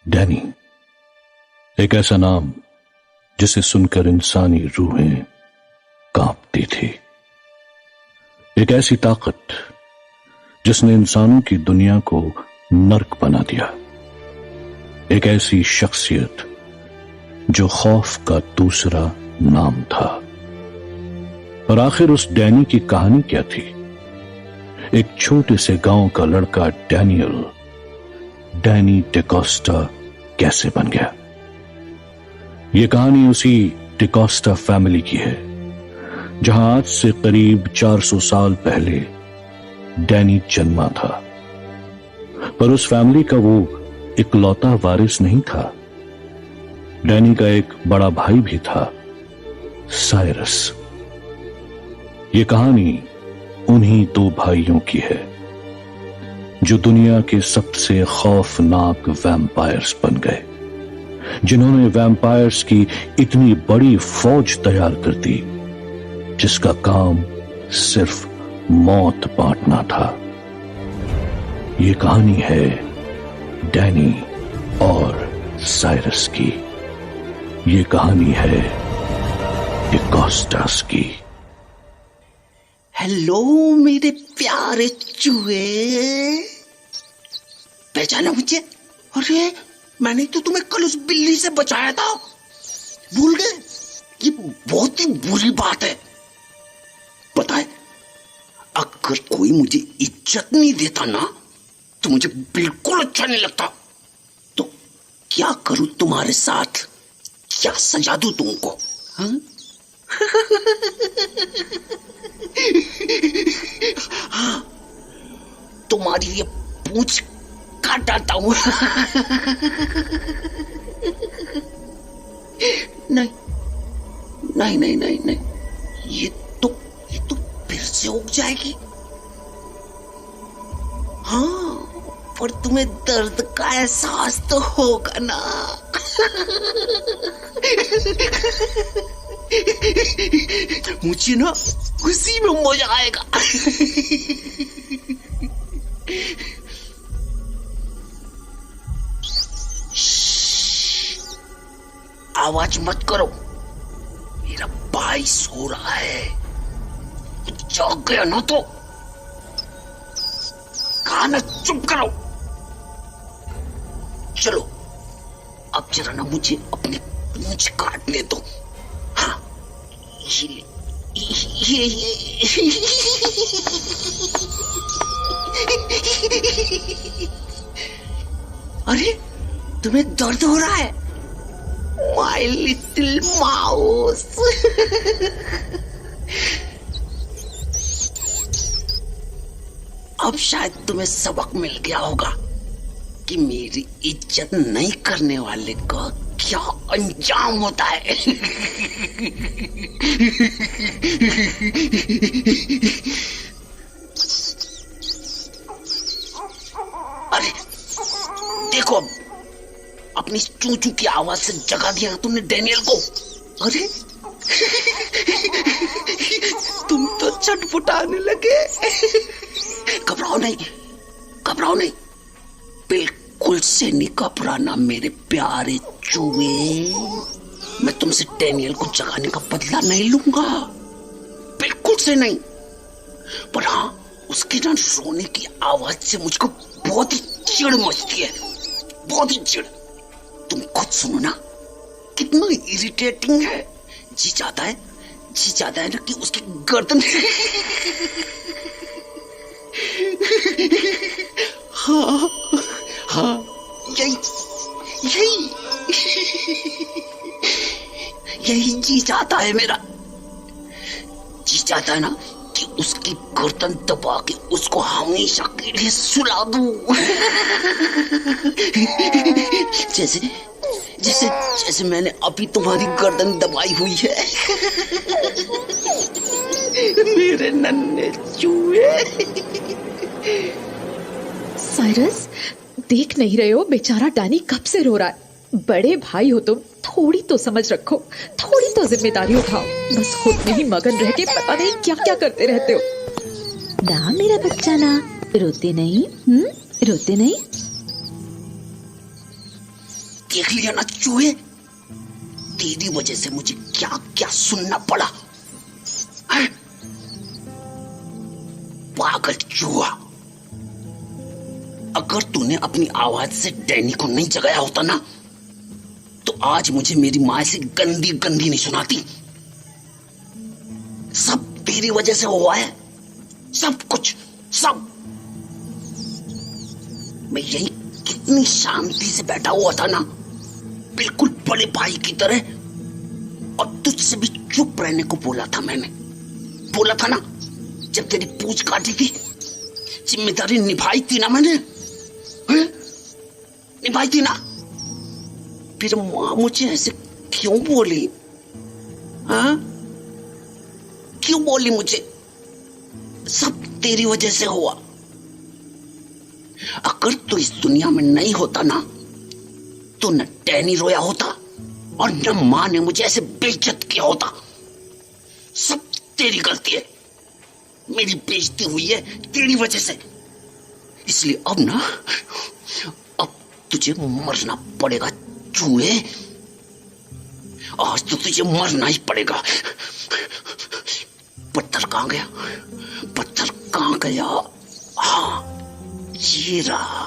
Danny, एक ऐसा नाम जिसे सुनकर इंसानी रूहें कांपती थी। एक ऐसी ताकत जिसने इंसानों की दुनिया को नर्क बना दिया। एक ऐसी शख्सियत जो खौफ का दूसरा नाम था। और आखिर उस डैनी की कहानी क्या थी? एक छोटे से गांव का लड़का डैनी डिकोस्टा कैसे बन गया? यह कहानी उसी डिकोस्टा फैमिली की है जहां आज से करीब 400 साल पहले डैनी जन्मा था। पर उस फैमिली का वो इकलौता वारिस नहीं था। डैनी का एक बड़ा भाई भी था, साइरस। यह कहानी उन्हीं दो भाइयों की है जो दुनिया के सबसे खौफनाक वैम्पायर्स बन गए, जिन्होंने वैम्पायर्स की इतनी बड़ी फौज तैयार कर दी जिसका काम सिर्फ मौत बांटना था। यह कहानी है डैनी और साइरस की। यह कहानी है डिकोस्टास की। हेलो मेरे प्यारे चूहे, पहचाना मुझे? अरे मैंने तो तुम्हें कल उस बिल्ली से बचाया था, भूल गए? ये बहुत ही बुरी बात है। पता है, अगर कोई मुझे इज्जत नहीं देता ना तो मुझे बिल्कुल अच्छा नहीं लगता। तो क्या करूं तुम्हारे साथ? क्या सजा दूं तुमको? हाँ? हाँ, तुम्हारी ये पूंछ काट डालता हूं। नहीं नहीं नहीं नहीं नहीं, ये तो फिर से उग जाएगी। हाँ, पर तुम्हें दर्द का एहसास तो होगा ना। मुझे ना उसी में मजा आएगा। आवाज मत करो, मेरा भाई सो रहा है। जाग गया ना तो कहा ना, चुप करो। चलो अब जरा ना मुझे अपनी पूंछ काटने दो। हाँ, ये अरे तुम्हें दर्द हो रहा है? My little mouse. अब शायद तुम्हें सबक मिल गया होगा कि मेरी इज्जत नहीं करने वाले का क्या अंजाम होता है। अरे देखो, अपनी चूचू की आवाज से जगा दिया तुमने डैनियल को। अरे तुम तो छटपटाने लगे। घबराओ नहीं, घबराओ नहीं, बिल्कुल से नहीं घबराना मेरे प्यारे चूहे। मैं तुमसे डैनियल को जगाने का बदला नहीं लूंगा, बिल्कुल से नहीं। पर हाँ, उसकी ना रोने की आवाज से मुझको बहुत ही चिढ़ मचती है, बहुत ही चिढ़। तुम खुद सुनो ना, कितना इरिटेटिंग है। जी चाहता है ना कि उसकी गर्दन हाँ हाँ, यही जी चाहता है मेरा। जी चाहता है ना कि उसकी गर्दन दबा के उसको हमेशा के लिए सुला दूं। जैसे मैंने अभी तुम्हारी गर्दन दबाई हुई है। मेरे नन्हे चूहे। साइरस, देख नहीं रहे हो बेचारा डैनी कब से रो रहा है? बड़े भाई हो तुम, थोड़ी तो समझ रखो, थोड़ी तो जिम्मेदारी उठाओ। बस खुद में ही मगन रह के पता नहीं क्या क्या करते रहते हो। ना मेरा बच्चा ना, रोते नहीं, रोते नहीं। देख लिया ना चूहे, तेरी वजह से मुझे क्या क्या सुनना पड़ा। पागल चूहा, अगर तूने अपनी आवाज से डैनी को नहीं जगाया होता ना, तो आज मुझे मेरी माँ से गंदी गंदी नहीं सुनाती। सब तेरी वजह से हुआ है, सब कुछ, सब। मैं यही कितनी शांति से बैठा हुआ था ना, बिल्कुल बड़े भाई की तरह, और तुझसे भी चुप रहने को बोला था मैंने। बोला था ना, जब तेरी पूंछ काटी थी, जिम्मेदारी निभाई थी ना मैंने, निभाई थी ना। फिर माँ मुझे ऐसे क्यों बोली? हाँ, क्यों बोली मुझे? सब तेरी वजह से हुआ। अगर तू इस दुनिया में नहीं होता ना, तो न डैनी रोया होता और न माँ ने मुझे ऐसे बेइज्जत किया होता। सब तेरी गलती है, मेरी बेइज्जती हुई है तेरी वजह से। इसलिए अब ना, अब तुझे मरना पड़ेगा चूहे। आज तो तुझे मरना ही पड़ेगा। पत्थर कहां गया? पत्थर कहां गया? हाँ, ये रहा।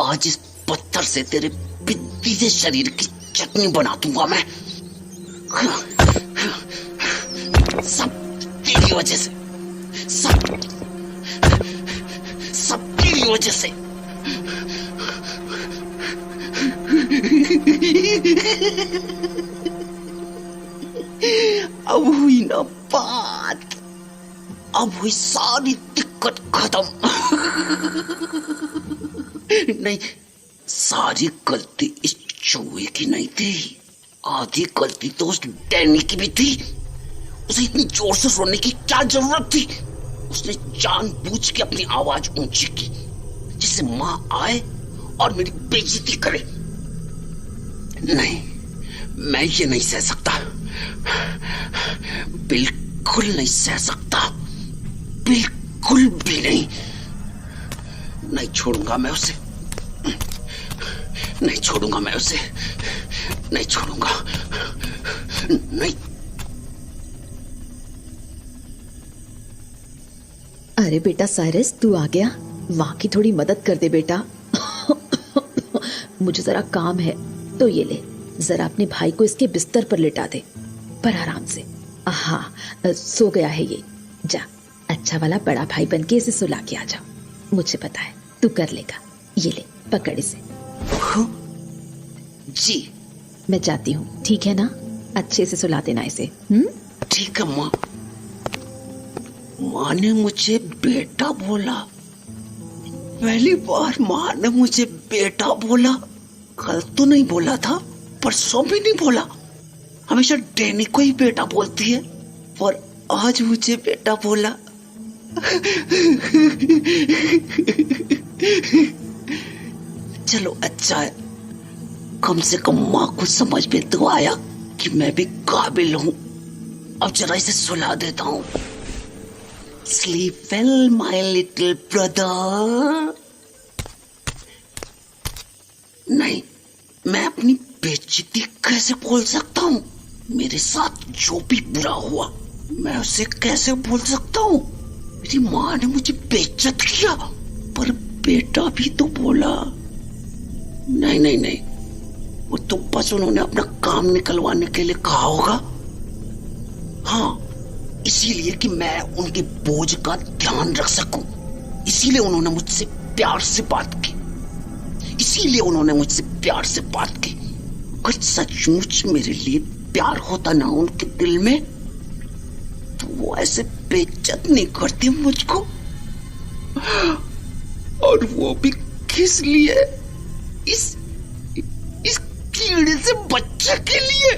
आज इस पत्थर से तेरे पित्ती से शरीर की चटनी बना दूंगा मैं। सब तेरी वजह से, सब तेरी वजह से। अब हुई ना बात, अब हुई सारी दिक्कत खत्म। नहीं, सारी गलती इस चूहे की नहीं थी, आधी गलती तो उस डैनी की भी थी। उसे इतनी जोर से रोने की क्या जरूरत थी? उसने जानबूझ के अपनी आवाज ऊंची की, जिससे माँ आए और मेरी बेइज्जती करे। नहीं, मैं ये नहीं सह सकता, बिल्कुल नहीं सह सकता, बिल्कुल भी नहीं। नहीं छोड़ूंगा मैं उसे, नहीं छोड़ूंगा मैं उसे, नहीं छोड़ूंगा, नहीं। अरे बेटा साइरस, तू आ गया? माँ की थोड़ी मदद कर दे बेटा। मुझे जरा काम है, तो ये ले, जरा अपने भाई को इसके बिस्तर पर लिटा दे, पर आराम से। हाँ, सो गया है ये। जा, अच्छा वाला बड़ा भाई बन के इसे सुला के आ जा। मुझे पता है तू कर लेगा। ये ले, पकड़ इसे। जी, मैं जाती हूँ, ठीक है ना? अच्छे से सुला देना इसे। ठीक है माँ। माँ ने मुझे बेटा बोला, पहली बार माँ ने मुझे बेटा बोला। कल तो नहीं बोला था, परसों भी नहीं बोला। हमेशा डैनी को ही बेटा बोलती है, और आज मुझे बेटा बोला। चलो अच्छा है, कम से कम माँ को समझ में तो आया कि मैं भी काबिल हूँ। अब जरा इसे सुला देता हूँ। Sleep well, my little brother. नहीं, मैं अपनी बेइज्जती कैसे बोल सकता हूँ? मेरे साथ जो भी बुरा हुआ, मैं उसे कैसे बोल सकता हूँ? मेरी माँ ने मुझे बेइज्जत किया, पर बेटा भी तो बोला। नहीं नहीं नहीं, वो तो बस उन्होंने अपना काम निकलवाने के लिए कहा होगा। हाँ, इसीलिए कि मैं उनके बोझ का ध्यान रख सकूं, इसीलिए उन्होंने मुझसे प्यार से बात की, इसीलिए उन्होंने मुझसे प्यार से बात की। अगर सचमुच मेरे लिए प्यार होता ना उनके दिल में, तो वो ऐसे बेइज्जत नहीं करते मुझको। और वो भी किस लिए? इस कीड़े से बच्चे के लिए।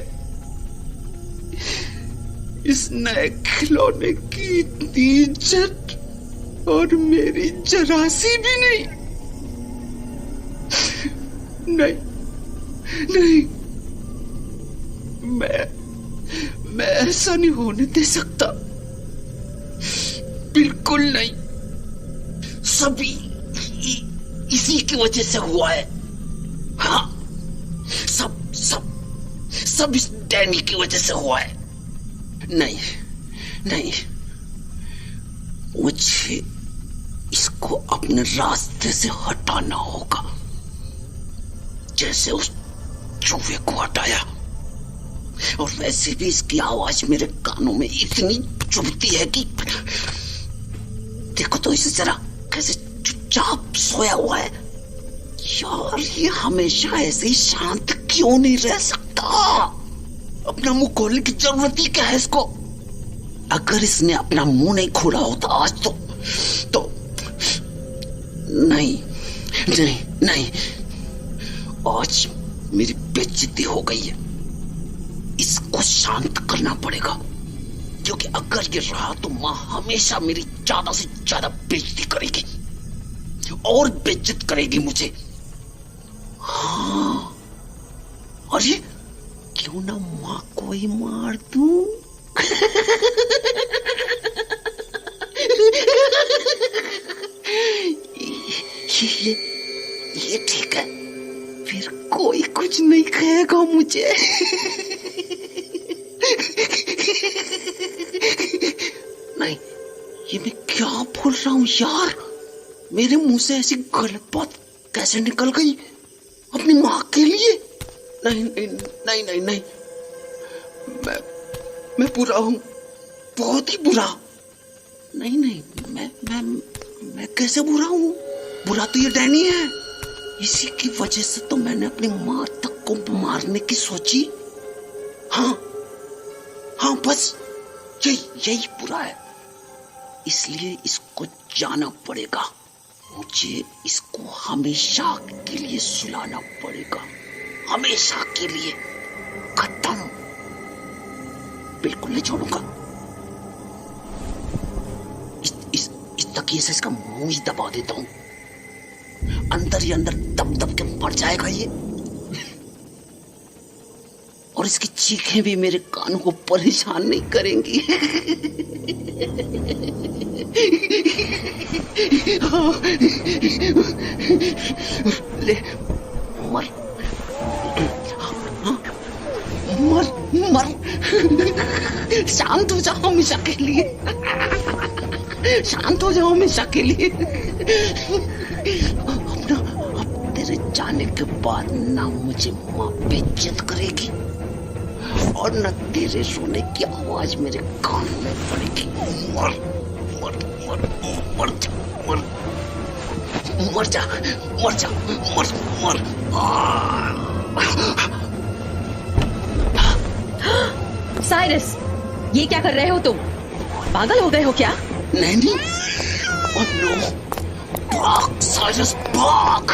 इस नए खिलौने की इतनी इज्जत और मेरी जरा सी भी नहीं। नहीं नहीं, मैं ऐसा नहीं होने दे सकता, बिल्कुल नहीं। सभी इसी की वजह से हुआ है। हाँ, सब सब सब इस डैनी की वजह से हुआ है। नहीं नहीं, मुझे इसको अपने रास्ते से हटाना होगा, जैसे उस चूहे को हटाया। और वैसे भी इसकी आवाज मेरे कानों में इतनी चुभती है कि देखो तो इसे जरा, कैसे चुपचाप सोया हुआ है। यार ये हमेशा ऐसे ही शांत क्यों नहीं रह सकता? अपना मुंह खोलने की जरूरत ही क्या है इसको? अगर इसने अपना मुंह नहीं खोला होता आज तो नहीं नहीं नहीं, आज मेरी बेइज्जती हो गई है। इसको शांत करना पड़ेगा, क्योंकि अगर ये रहा तो माँ हमेशा मेरी ज्यादा से ज्यादा बेइज्जती करेगी और बेइज्जत करेगी मुझे। हाँ, अरे क्यों ना माँ को ही मार दूं? ये ठीक है, फिर कोई कुछ नहीं कहेगा मुझे। नहीं, ये मैं क्या बोल रहा हूँ यार? मेरे मुंह से ऐसी गलत बात कैसे निकल गई अपनी माँ के लिए? नहीं नहीं नहीं नहीं नहीं, मैं बुरा हूँ, बहुत ही बुरा। नहीं नहीं, मैं कैसे बुरा हूँ? बुरा तो ये डैनी है। इसी की वजह से तो मैंने अपनी माँ तक को मारने की सोची। हाँ हाँ, बस यही बुरा है। इसलिए इसको जाना पड़ेगा, मुझे इसको हमेशा के लिए सुलाना पड़ेगा, हमेशा के लिए। खत्म, बिल्कुल नहीं छोड़ूंगा। इस तकिए से इसका मुंह ही दबा देता हूं, अंदर ही अंदर दब दब के मर जाएगा ये। और इसकी चीखें भी मेरे कानों को परेशान नहीं करेंगी। ले मर मर मर, शांत हो जाओ हमेशा के लिए, शांत हो जाओ हमेशा के लिए। अब तेरे जाने के बाद ना मुझे माँ बेइज्जत करेगी और न तेरे रोने की आवाज मेरे कान में पड़ेगी। मर मर मर मर जा, मर मर जा, मर जा, मर मर। साइरस, ये क्या कर रहे हो तुम? पागल हो गए हो क्या? नहीं, oh no, भाग साइरस भाग।